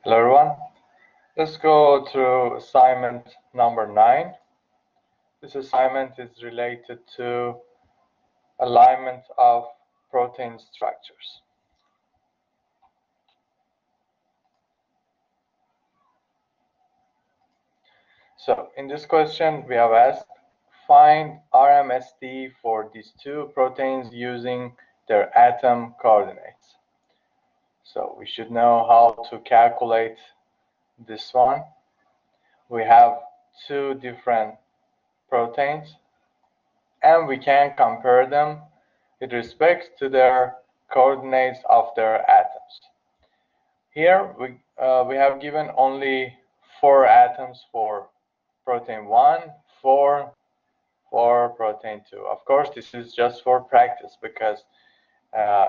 Hello everyone. Let's go through assignment number 9. This assignment is related to alignment of protein structures. So in this question we have asked, find RMSD for these two proteins using their atom coordinates. So we should know how to calculate this one. We have two different proteins and we can compare them with respect to their coordinates of their atoms. Here we have given only 4 atoms for protein 1, 4 for protein 2. Of course, this is just for practice because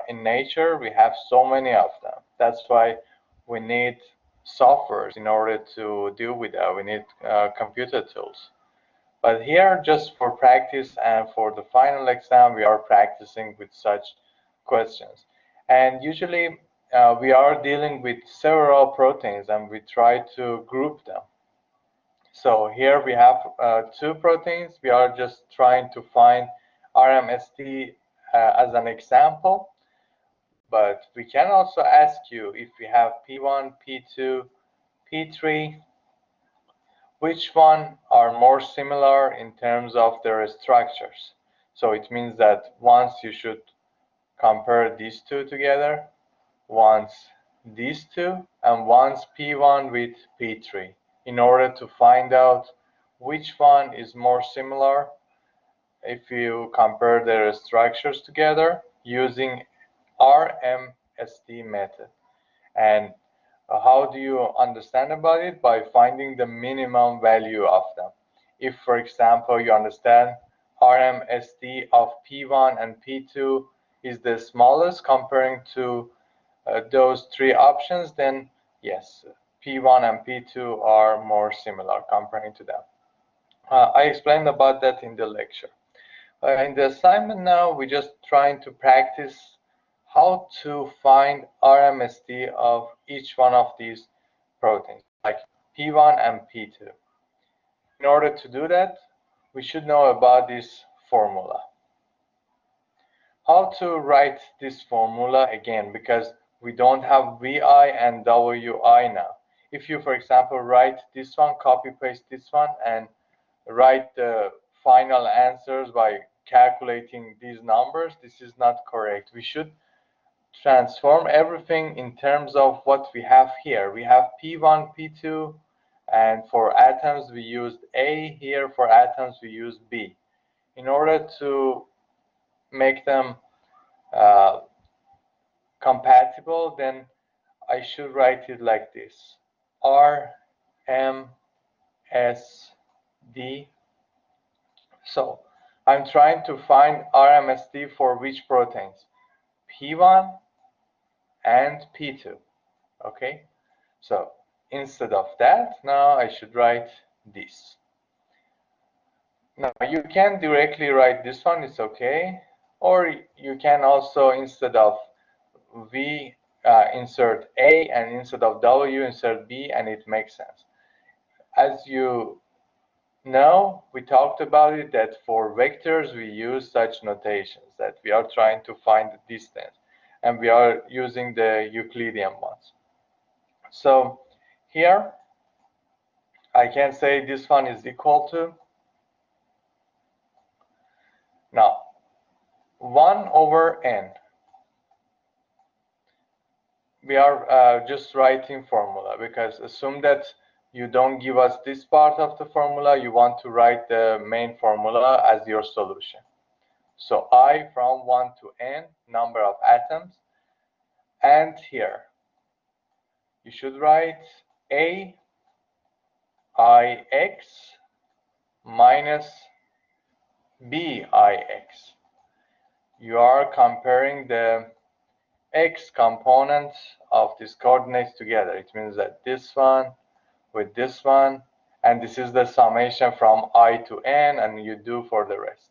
in nature we have so many of them. That's why we need softwares in order to deal with that. We need computer tools. But here, just for practice and for the final exam, we are practicing with such questions. And usually, we are dealing with several proteins and we try to group them. So here we have 2 proteins. We are just trying to find RMSD as an example. But we can also ask you if we have P1, P2, P3, which one are more similar in terms of their structures. So it means that once you should compare these two together, once these two, and once P1 with P3 in order to find out which one is more similar if you compare their structures together using RMSD method. And how do you understand about it? By finding the minimum value of them. If, for example, you understand RMSD of P1 and P2 is the smallest comparing to those 3 options, then yes, P1 and P2 are more similar comparing to them. I explained about that in the lecture. In the assignment now, we're just trying to practice how to find RMSD of each one of these proteins, like P1 and P2. In order to do that, we should know about this formula. How to write this formula again, because we don't have VI and WI now. If you, for example, write this one, copy paste this one, and write the final answers by calculating these numbers, this is not correct. We should transform everything in terms of what we have here. We have P1, P2, and for atoms we used A. Here for atoms we used B. In order to make them compatible, then I should write it like this: R, M, S, D. So I'm trying to find RMSD for which proteins? P1 and P2. Okay, so instead of that, now I should write this. Now you can directly write this one, it's okay, or you can also, instead of V, insert A, and instead of W, insert B, and it makes sense. As you know, we talked about it, that for vectors we use such notations, that we are trying to find the distance, and we are using the Euclidean ones. So here I can say this one is equal to, now, 1 over n. We are just writing formula, because assume that you don't give us this part of the formula, you want to write the main formula as your solution. So I from 1 to n, number of atoms, and here you should write A ix minus B ix. You are comparing the x components of these coordinates together. It means that this one with this one, and this is the summation from I to n, and you do for the rest.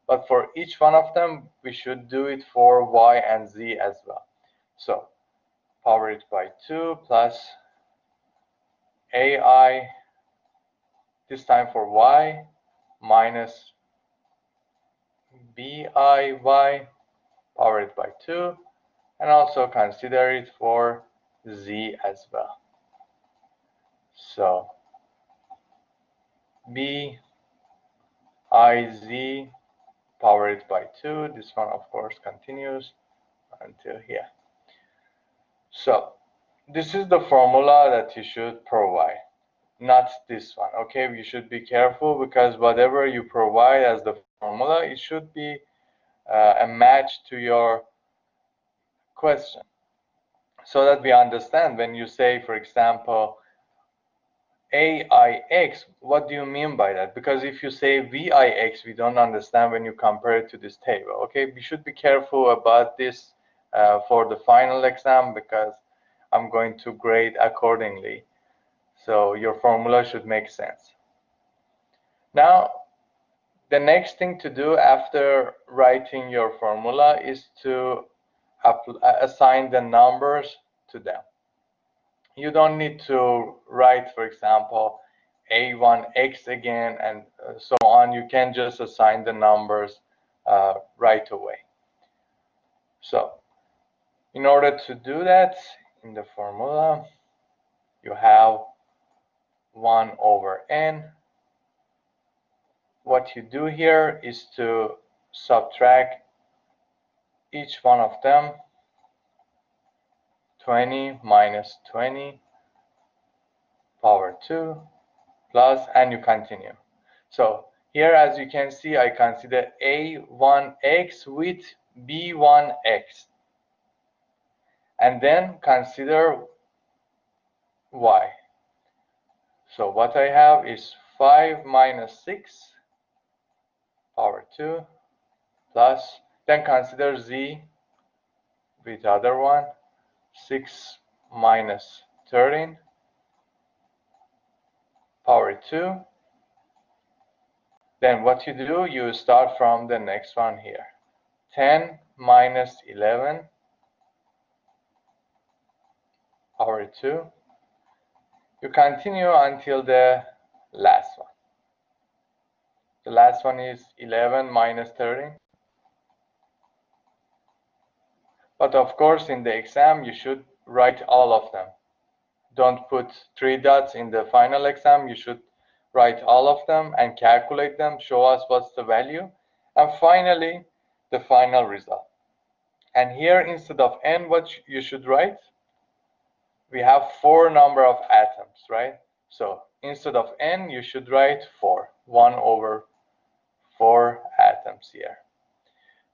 But for each one of them, we should do it for y and z as well. So power it by 2 plus AI, this time for Y, minus BIY powered by 2, and also consider it for Z as well. So BIZ powered by 2, this one of course continues until here. So this is the formula that you should provide, not this one. Okay, you should be careful because whatever you provide as the formula, it should be a match to your question, so that we understand when you say, for example, AIX, what do you mean by that? Because if you say VIX, we don't understand when you compare it to this table. Okay, we should be careful about this for the final exam, because I'm going to grade accordingly. So your formula should make sense. Now, the next thing to do after writing your formula is to assign the numbers to them. You don't need to write, for example, A1X again and so on. You can just assign the numbers right away. So in order to do that, in the formula, you have 1 over n. What you do here is to subtract each one of them, 20 minus 20 power 2 plus, and you continue. So here, as you can see, I consider A1X with B1X, and then consider Y. So what I have is 5 minus 6 power 2 plus, then consider Z with the other one, 6 minus 13 power 2. Then what you do, you start from the next one here. 10 minus 11 power 2. You continue until the last one. The last one is 11 minus 13. But of course, in the exam, you should write all of them. Don't put 3 dots in the final exam. You should write all of them and calculate them, show us what's the value, and finally, the final result. And here, instead of n, what you should write, we have 4 number of atoms, right? So instead of n, you should write 4, 1 over 4 atoms here.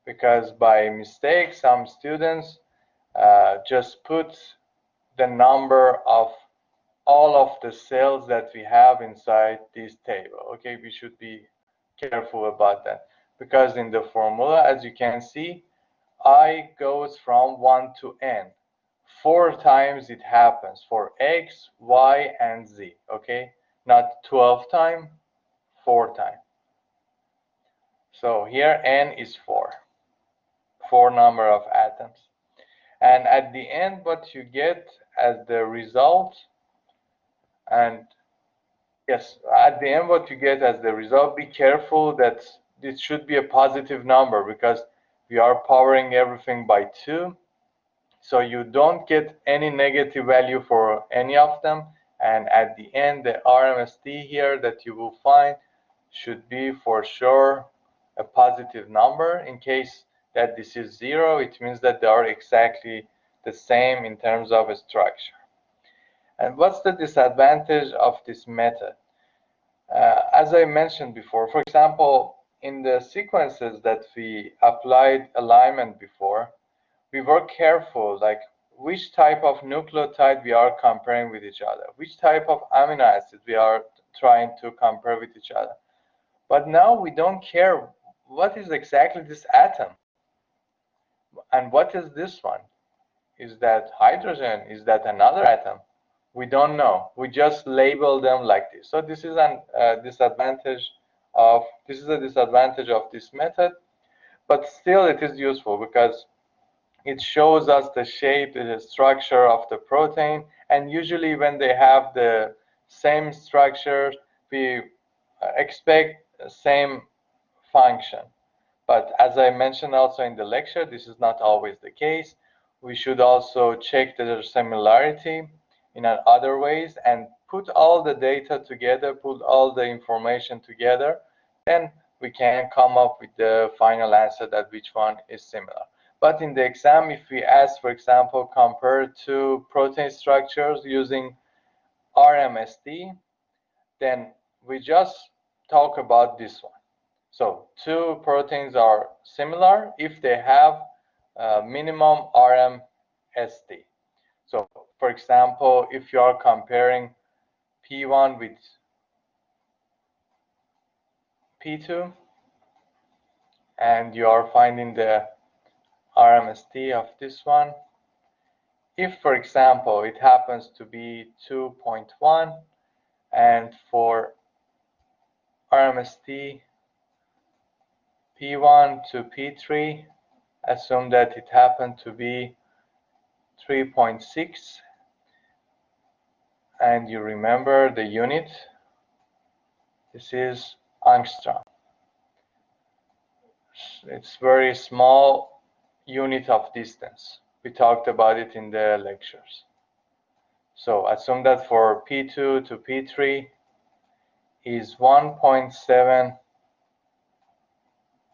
Because by mistake, some students just put the number of all of the cells that we have inside this table. Okay, we should be careful about that, because in the formula, as you can see, I goes from 1 to n. 4 times it happens for X, Y, and Z. Okay, not 12 times, 4 times. So here n is 4 number of atoms. And at the end, what you get as the result, and yes, at the end, what you get as the result, be careful that this should be a positive number, because we are powering everything by 2. So you don't get any negative value for any of them. And at the end, the RMSD here that you will find should be for sure a positive number. In case that this is 0, it means that they are exactly the same in terms of structure. And what's the disadvantage of this method? As I mentioned before, for example, in the sequences that we applied alignment before, we were careful, like which type of nucleotide we are comparing with each other, which type of amino acid we are trying to compare with each other. But now we don't care what is exactly this atom, and what is this one? Is that hydrogen? Is that another atom? We don't know. We just label them like this. So this is a disadvantage of this method, but still it is useful because it shows us the shape, the structure of the protein, and usually when they have the same structure, we expect the same function. But as I mentioned also in the lecture, this is not always the case. We should also check the similarity in other ways and put all the data together, put all the information together, then we can come up with the final answer that which one is similar. But in the exam, if we ask, for example, compare two protein structures using RMSD, then we just talk about this one. So two proteins are similar if they have minimum RMSD. So for example, if you are comparing P1 with P2 and you are finding the RMSD of this one, if for example it happens to be 2.1 and for RMSD P1 to P3, assume that it happened to be 3.6, and you remember the unit, this is angstrom. It's very small unit of distance. We talked about it in the lectures. So assume that for P2 to P3 is 1.7.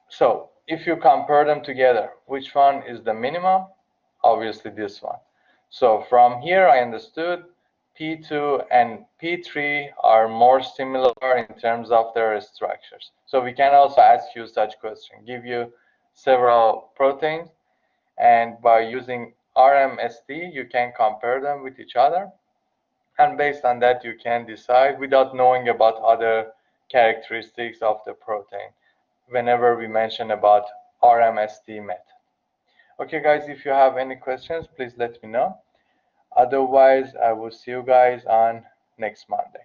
So if you compare them together, which one is the minimum? Obviously this one. So from here I understood P2 and P3 are more similar in terms of their structures. So we can also ask you such question, give you several proteins, and by using RMSD you can compare them with each other, and based on that you can decide without knowing about other characteristics of the protein whenever we mention about RMSD method. Okay guys, if you have any questions, please let me know. Otherwise, I will see you guys on next Monday.